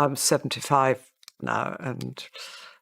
I'm 75 now, and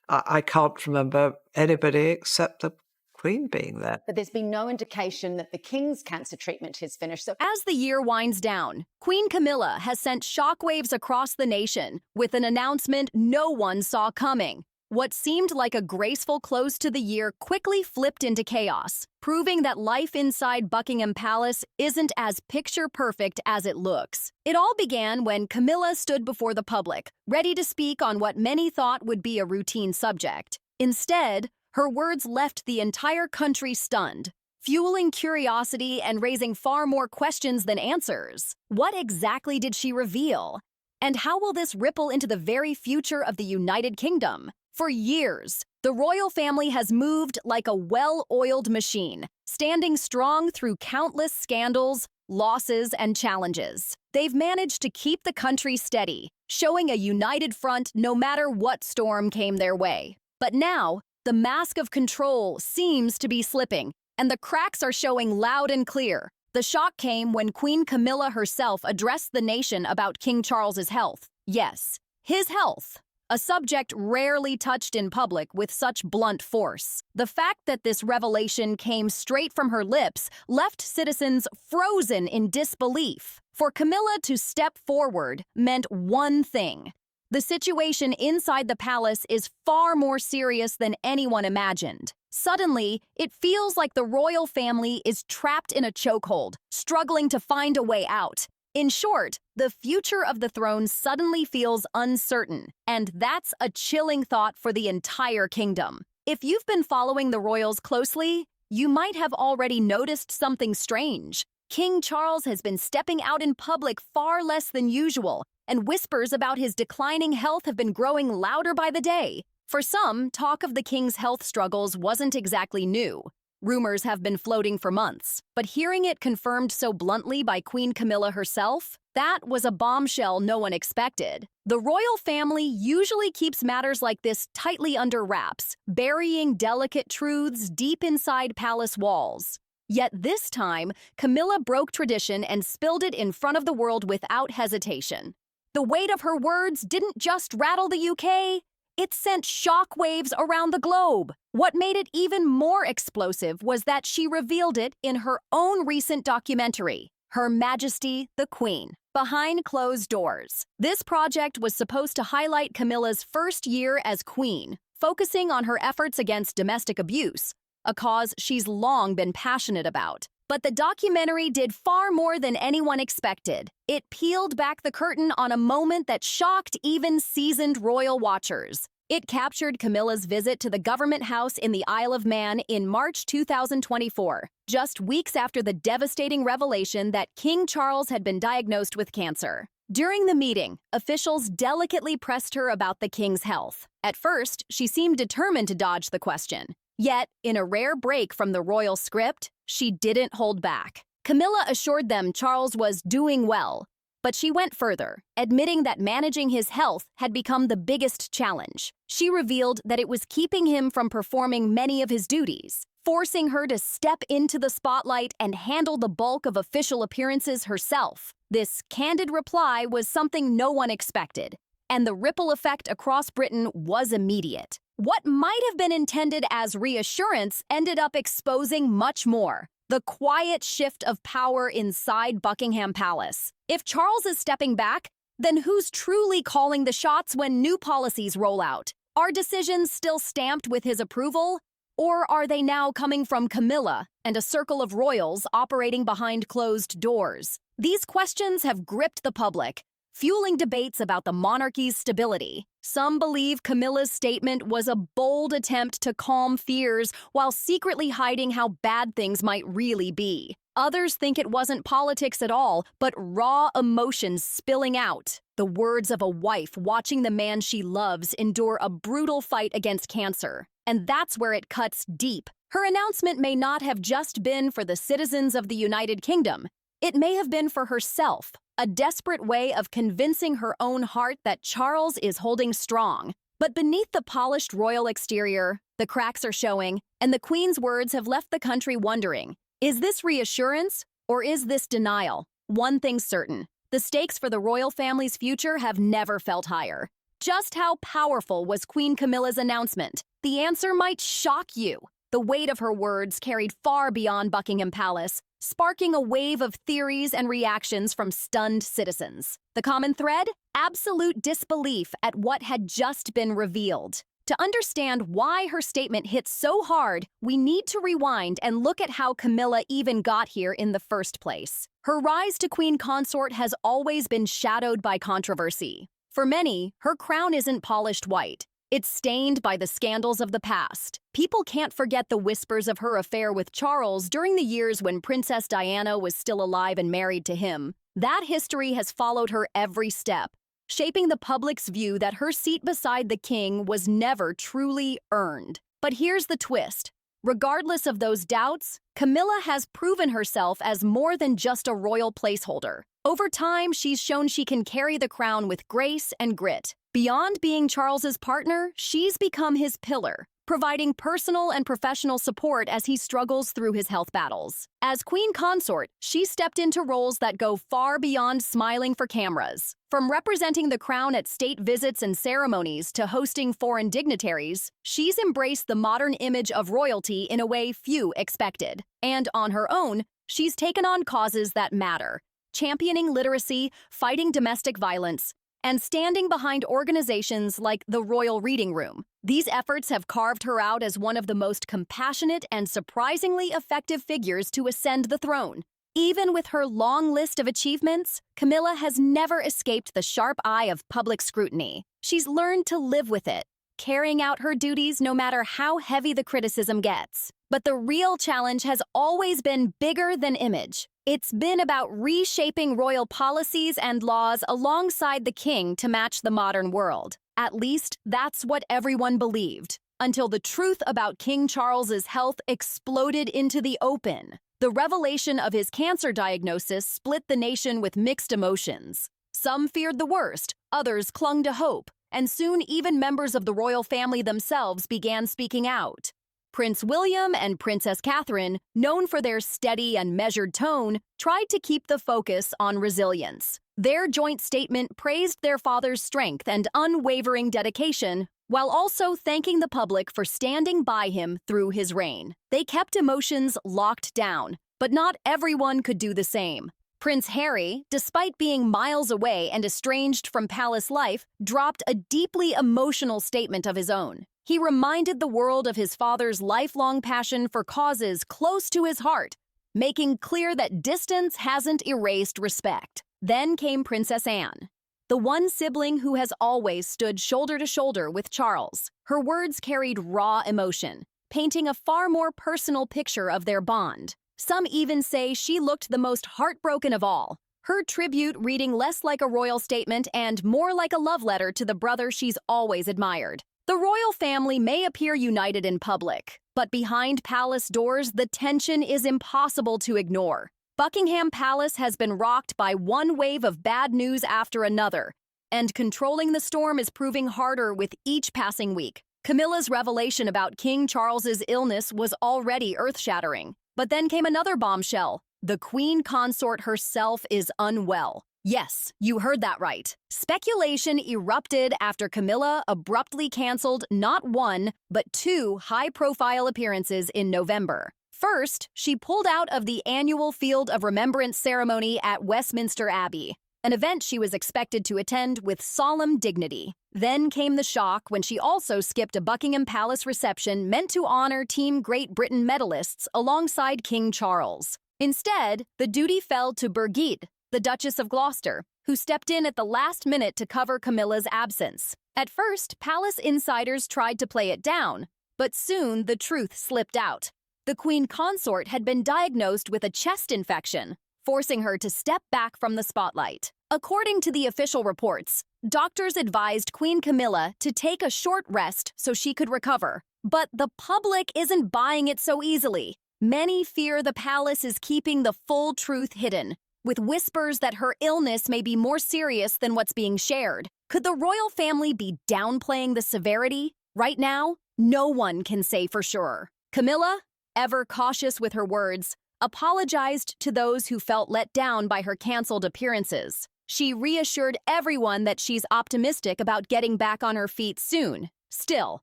I can't remember anybody except the Queen being there. But there's been no indication that the King's cancer treatment is finished. So As the year winds down, Queen Camilla has sent shockwaves across the nation with an announcement no one saw coming. What seemed like a graceful close to the year quickly flipped into chaos, proving that life inside Buckingham Palace isn't as picture-perfect as it looks. It all began when Camilla stood before the public, ready to speak on what many thought would be a routine subject. Instead, her words left the entire country stunned, fueling curiosity and raising far more questions than answers. What exactly did she reveal? And how will this ripple into the very future of the United Kingdom? For years, the royal family has moved like a well-oiled machine, standing strong through countless scandals, losses, and challenges. They've managed to keep the country steady, showing a united front no matter what storm came their way. But now, the mask of control seems to be slipping, and the cracks are showing loud and clear. The shock came when Queen Camilla herself addressed the nation about King Charles's health. Yes, his health. A subject rarely touched in public with such blunt force. The fact that this revelation came straight from her lips left citizens frozen in disbelief. For Camilla to step forward meant one thing. The situation inside the palace is far more serious than anyone imagined. Suddenly, it feels like the royal family is trapped in a chokehold, struggling to find a way out. In short, the future of the throne suddenly feels uncertain, and that's a chilling thought for the entire kingdom. If you've been following the royals closely, you might have already noticed something strange. King Charles has been stepping out in public far less than usual, and whispers about his declining health have been growing louder by the day. For some, talk of the king's health struggles wasn't exactly new. Rumors have been floating for months, but hearing it confirmed so bluntly by Queen Camilla herself, that was a bombshell no one expected. The royal family usually keeps matters like this tightly under wraps, burying delicate truths deep inside palace walls. Yet this time, Camilla broke tradition and spilled it in front of the world without hesitation. The weight of her words didn't just rattle the UK, it sent shockwaves around the globe. What made it even more explosive was that she revealed it in her own recent documentary, Her Majesty the Queen, Behind Closed Doors. This project was supposed to highlight Camilla's first year as queen, focusing on her efforts against domestic abuse, a cause she's long been passionate about. But the documentary did far more than anyone expected. It peeled back the curtain on a moment that shocked even seasoned royal watchers. It captured Camilla's visit to the government house in the Isle of Man in March 2024, just weeks after the devastating revelation that King Charles had been diagnosed with cancer. During the meeting, officials delicately pressed her about the king's health. At first, she seemed determined to dodge the question. Yet, in a rare break from the royal script, she didn't hold back. Camilla assured them Charles was doing well, but she went further, admitting that managing his health had become the biggest challenge. She revealed that it was keeping him from performing many of his duties, forcing her to step into the spotlight and handle the bulk of official appearances herself. This candid reply was something no one expected, and the ripple effect across Britain was immediate. What might have been intended as reassurance ended up exposing much more: the quiet shift of power inside Buckingham Palace. If Charles is stepping back, then who's truly calling the shots when new policies roll out? Are decisions still stamped with his approval? Or are they now coming from Camilla and a circle of royals operating behind closed doors? These questions have gripped the public, fueling debates about the monarchy's stability. Some believe Camilla's statement was a bold attempt to calm fears while secretly hiding how bad things might really be. Others think it wasn't politics at all, but raw emotions spilling out. The words of a wife watching the man she loves endure a brutal fight against cancer. And that's where it cuts deep. Her announcement may not have just been for the citizens of the United Kingdom. It may have been for herself, a desperate way of convincing her own heart that Charles is holding strong. But beneath the polished royal exterior, the cracks are showing, and the Queen's words have left the country wondering, is this reassurance or is this denial? One thing's certain, The stakes for the royal family's future have never felt higher. Just how powerful was Queen Camilla's announcement? The answer might shock you. The weight of her words carried far beyond Buckingham Palace, sparking a wave of theories and reactions from stunned citizens. The common thread? Absolute disbelief at what had just been revealed. To understand why her statement hit so hard, we need to rewind and look at how Camilla even got here in the first place. Her rise to queen consort has always been shadowed by controversy. For many, her crown isn't polished white. It's stained by the scandals of the past. People can't forget the whispers of her affair with Charles during the years when Princess Diana was still alive and married to him. That history has followed her every step, shaping the public's view that her seat beside the king was never truly earned. But here's the twist. Regardless of those doubts, Camilla has proven herself as more than just a royal placeholder. Over time, she's shown she can carry the crown with grace and grit. Beyond being Charles's partner, she's become his pillar, providing personal and professional support as he struggles through his health battles. As queen consort, she stepped into roles that go far beyond smiling for cameras. From representing the crown at state visits and ceremonies to hosting foreign dignitaries, she's embraced the modern image of royalty in a way few expected. And on her own, she's taken on causes that matter, championing literacy, fighting domestic violence, and standing behind organizations like the Royal Reading Room. These efforts have carved her out as one of the most compassionate and surprisingly effective figures to ascend the throne. Even with her long list of achievements, Camilla has never escaped the sharp eye of public scrutiny. She's learned to live with it, carrying out her duties no matter how heavy the criticism gets. But the real challenge has always been bigger than image. It's been about reshaping royal policies and laws alongside the king to match the modern world. At least, that's what everyone believed, until the truth about King Charles's health exploded into the open. The revelation of his cancer diagnosis split the nation with mixed emotions. Some feared the worst, others clung to hope, and soon even members of the royal family themselves began speaking out. Prince William and Princess Catherine, known for their steady and measured tone, tried to keep the focus on resilience. Their joint statement praised their father's strength and unwavering dedication, while also thanking the public for standing by him through his reign. They kept emotions locked down, but not everyone could do the same. Prince Harry, despite being miles away and estranged from palace life, dropped a deeply emotional statement of his own. He reminded the world of his father's lifelong passion for causes close to his heart, making clear that distance hasn't erased respect. Then came Princess Anne, the one sibling who has always stood shoulder to shoulder with Charles. Her words carried raw emotion, painting a far more personal picture of their bond. Some even say she looked the most heartbroken of all, her tribute reading less like a royal statement and more like a love letter to the brother she's always admired. The royal family may appear united in public, but behind palace doors, the tension is impossible to ignore. Buckingham Palace has been rocked by one wave of bad news after another, and controlling the storm is proving harder with each passing week. Camilla's revelation about King Charles's illness was already earth-shattering, but then came another bombshell. The queen consort herself is unwell. Yes, you heard that right. Speculation erupted after Camilla abruptly canceled not one, but two high-profile appearances in November. First, she pulled out of the annual Field of Remembrance ceremony at Westminster Abbey, an event she was expected to attend with solemn dignity. Then came the shock when she also skipped a Buckingham Palace reception meant to honor Team Great Britain medalists alongside King Charles. Instead, the duty fell to Birgit, the Duchess of Gloucester, who stepped in at the last minute to cover Camilla's absence. At first, palace insiders tried to play it down, but soon the truth slipped out. The queen consort had been diagnosed with a chest infection, forcing her to step back from the spotlight. According to the official reports, doctors advised Queen Camilla to take a short rest so she could recover. But the public isn't buying it so easily. Many fear the palace is keeping the full truth hidden, with whispers that her illness may be more serious than what's being shared. Could the royal family be downplaying the severity? Right now, no one can say for sure. Camilla, ever cautious with her words, apologized to those who felt let down by her canceled appearances. She reassured everyone that she's optimistic about getting back on her feet soon. Still,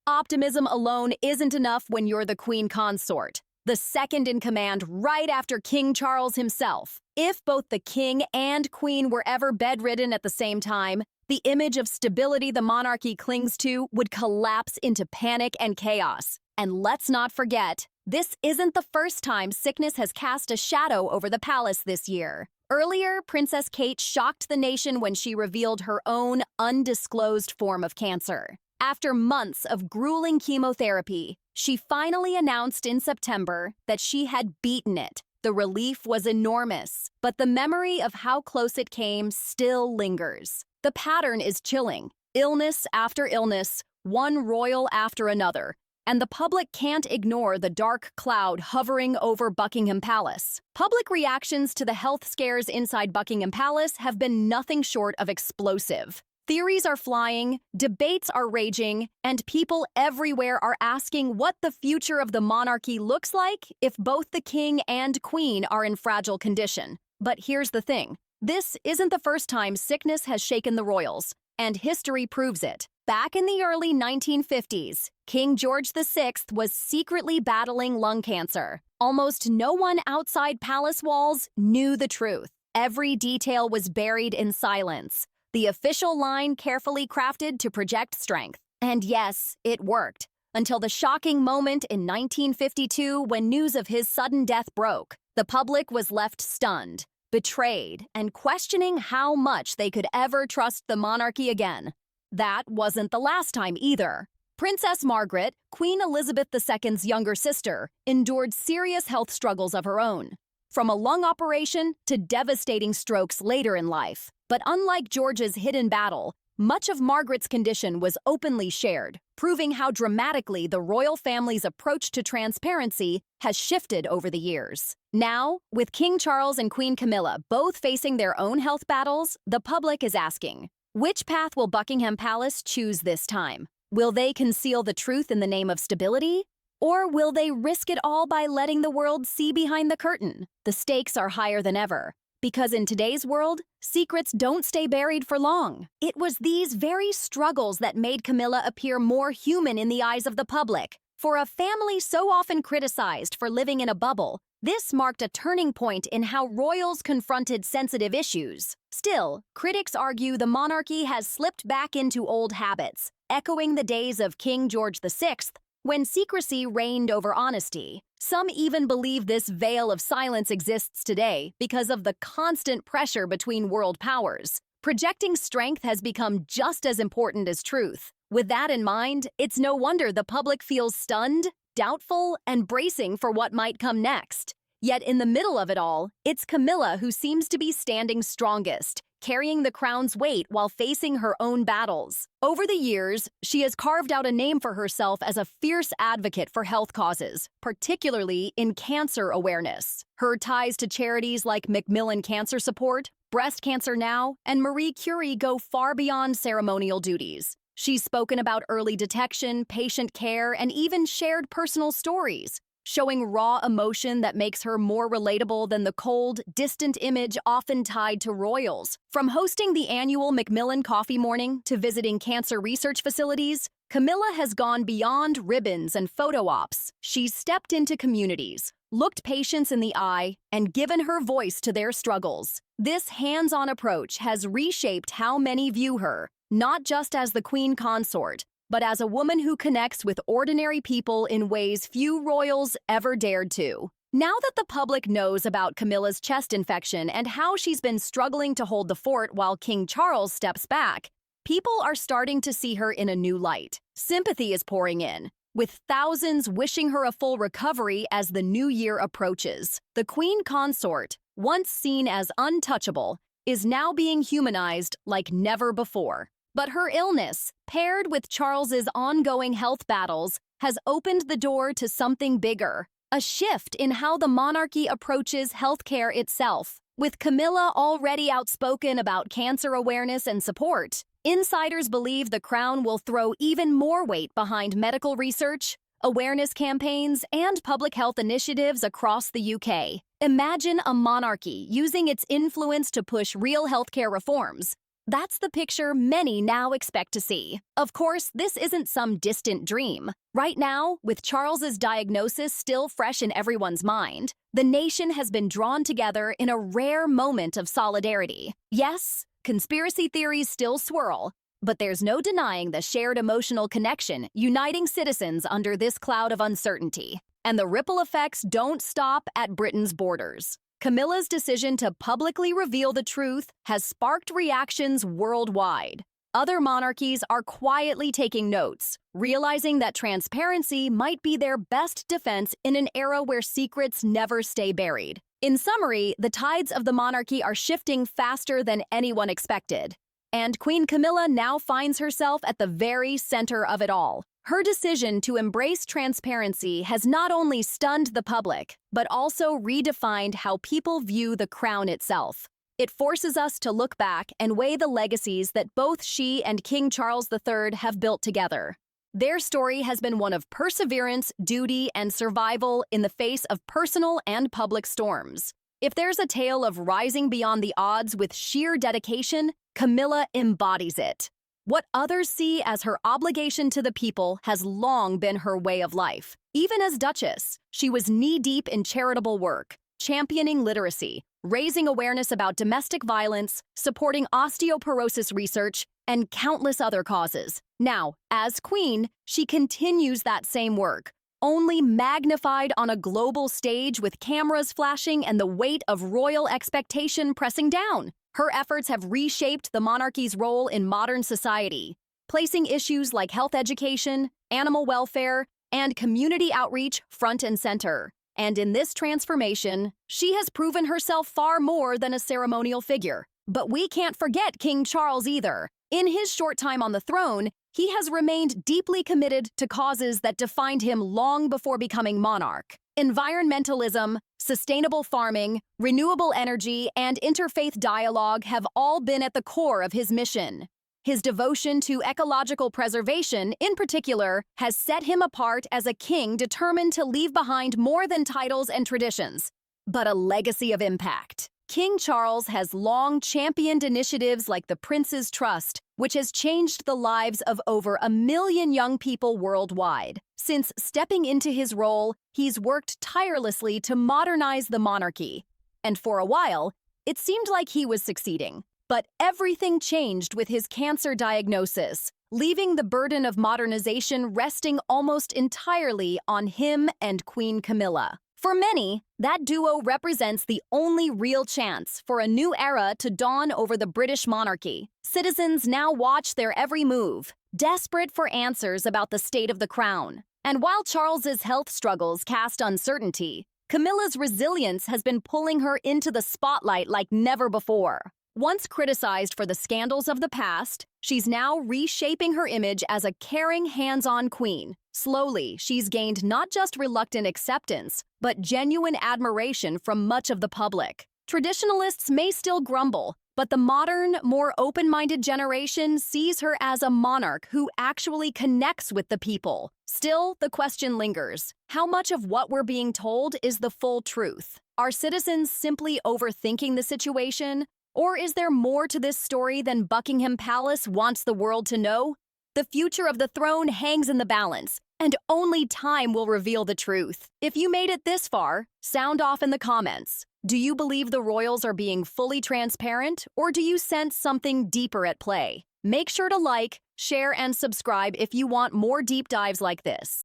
optimism alone isn't enough when you're the Queen Consort, the second in command right after King Charles himself. If both the king and queen were ever bedridden at the same time, the image of stability the monarchy clings to would collapse into panic and chaos. And let's not forget, this isn't the first time sickness has cast a shadow over the palace this year. Earlier, Princess Kate shocked the nation when she revealed her own undisclosed form of cancer. After months of grueling chemotherapy, she finally announced in September that she had beaten it. The relief was enormous, but the memory of how close it came still lingers. The pattern is chilling. Illness after illness, one royal after another, and the public can't ignore the dark cloud hovering over Buckingham Palace. Public reactions to the health scares inside Buckingham Palace have been nothing short of explosive. Theories are flying, debates are raging, and people everywhere are asking what the future of the monarchy looks like if both the king and queen are in fragile condition. But here's the thing. This isn't the first time sickness has shaken the royals, and history proves it. Back in the early 1950s, King George VI was secretly battling lung cancer. Almost no one outside palace walls knew the truth. Every detail was buried in silence. The official line carefully crafted to project strength. And yes, it worked. Until the shocking moment in 1952 when news of his sudden death broke. The public was left stunned, betrayed, and questioning how much they could ever trust the monarchy again. That wasn't the last time either. Princess Margaret, Queen Elizabeth II's younger sister, endured serious health struggles of her own. From a lung operation to devastating strokes later in life. But unlike George's hidden battle, much of Margaret's condition was openly shared, proving how dramatically the royal family's approach to transparency has shifted over the years. Now, with King Charles and Queen Camilla both facing their own health battles, the public is asking, which path will Buckingham Palace choose this time? Will they conceal the truth in the name of stability? Or will they risk it all by letting the world see behind the curtain? The stakes are higher than ever. Because in today's world, secrets don't stay buried for long. It was these very struggles that made Camilla appear more human in the eyes of the public. For a family so often criticized for living in a bubble, this marked a turning point in how royals confronted sensitive issues. Still, critics argue the monarchy has slipped back into old habits, echoing the days of King George VI, when secrecy reigned over honesty. Some even believe this veil of silence exists today because of the constant pressure between world powers. Projecting strength has become just as important as truth. With that in mind, it's no wonder the public feels stunned, doubtful, and bracing for what might come next. Yet in the middle of it all, it's Camilla who seems to be standing strongest, carrying the crown's weight while facing her own battles. Over the years, she has carved out a name for herself as a fierce advocate for health causes, particularly in cancer awareness. Her ties to charities like Macmillan Cancer Support, Breast Cancer Now, and Marie Curie go far beyond ceremonial duties. She's spoken about early detection, patient care, and even shared personal stories, showing raw emotion that makes her more relatable than the cold, distant image often tied to royals. From hosting the annual Macmillan Coffee Morning to visiting cancer research facilities, Camilla has gone beyond ribbons and photo ops. She's stepped into communities, looked patients in the eye, and given her voice to their struggles. This hands-on approach has reshaped how many view her, not just as the Queen Consort, but as a woman who connects with ordinary people in ways few royals ever dared to. Now that the public knows about Camilla's chest infection and how she's been struggling to hold the fort while King Charles steps back, people are starting to see her in a new light. Sympathy is pouring in, with thousands wishing her a full recovery as the new year approaches. The Queen Consort, once seen as untouchable, is now being humanized like never before. But her illness, paired with Charles's ongoing health battles, has opened the door to something bigger, a shift in how the monarchy approaches healthcare itself. With Camilla already outspoken about cancer awareness and support, insiders believe the crown will throw even more weight behind medical research, awareness campaigns, and public health initiatives across the UK. Imagine a monarchy using its influence to push real healthcare reforms. That's the picture many now expect to see. Of course, this isn't some distant dream. Right now, with Charles's diagnosis still fresh in everyone's mind, the nation has been drawn together in a rare moment of solidarity. Yes, conspiracy theories still swirl, but there's no denying the shared emotional connection uniting citizens under this cloud of uncertainty. And the ripple effects don't stop at Britain's borders. Camilla's decision to publicly reveal the truth has sparked reactions worldwide. Other monarchies are quietly taking notes, realizing that transparency might be their best defense in an era where secrets never stay buried. In summary, the tides of the monarchy are shifting faster than anyone expected. And Queen Camilla now finds herself at the very center of it all. Her decision to embrace transparency has not only stunned the public, but also redefined how people view the crown itself. It forces us to look back and weigh the legacies that both she and King Charles III have built together. Their story has been one of perseverance, duty, and survival in the face of personal and public storms. If there's a tale of rising beyond the odds with sheer dedication, Camilla embodies it. What others see as her obligation to the people has long been her way of life. Even as Duchess, she was knee-deep in charitable work, championing literacy, raising awareness about domestic violence, supporting osteoporosis research, and countless other causes. Now, as Queen, she continues that same work, only magnified on a global stage with cameras flashing and the weight of royal expectation pressing down. Her efforts have reshaped the monarchy's role in modern society, placing issues like health education, animal welfare, and community outreach front and center. And in this transformation, she has proven herself far more than a ceremonial figure. But we can't forget King Charles either. In his short time on the throne, he has remained deeply committed to causes that defined him long before becoming monarch. Environmentalism, sustainable farming, renewable energy, and interfaith dialogue have all been at the core of his mission. His devotion to ecological preservation, in particular, has set him apart as a king determined to leave behind more than titles and traditions, but a legacy of impact. King Charles has long championed initiatives like the Prince's Trust, which has changed the lives of over 1 million young people worldwide. Since stepping into his role, he's worked tirelessly to modernize the monarchy. And for a while, it seemed like he was succeeding. But everything changed with his cancer diagnosis, leaving the burden of modernization resting almost entirely on him and Queen Camilla. For many, that duo represents the only real chance for a new era to dawn over the British monarchy. Citizens now watch their every move, desperate for answers about the state of the crown. And while Charles's health struggles cast uncertainty, Camilla's resilience has been pulling her into the spotlight like never before. Once criticized for the scandals of the past, she's now reshaping her image as a caring, hands-on queen. Slowly, she's gained not just reluctant acceptance, but genuine admiration from much of the public. Traditionalists may still grumble, but the modern, more open-minded generation sees her as a monarch who actually connects with the people. Still, the question lingers. How much of what we're being told is the full truth? Are citizens simply overthinking the situation? Or is there more to this story than Buckingham Palace wants the world to know? The future of the throne hangs in the balance, and only time will reveal the truth. If you made it this far, sound off in the comments. Do you believe the royals are being fully transparent, or do you sense something deeper at play? Make sure to like, share, and subscribe if you want more deep dives like this.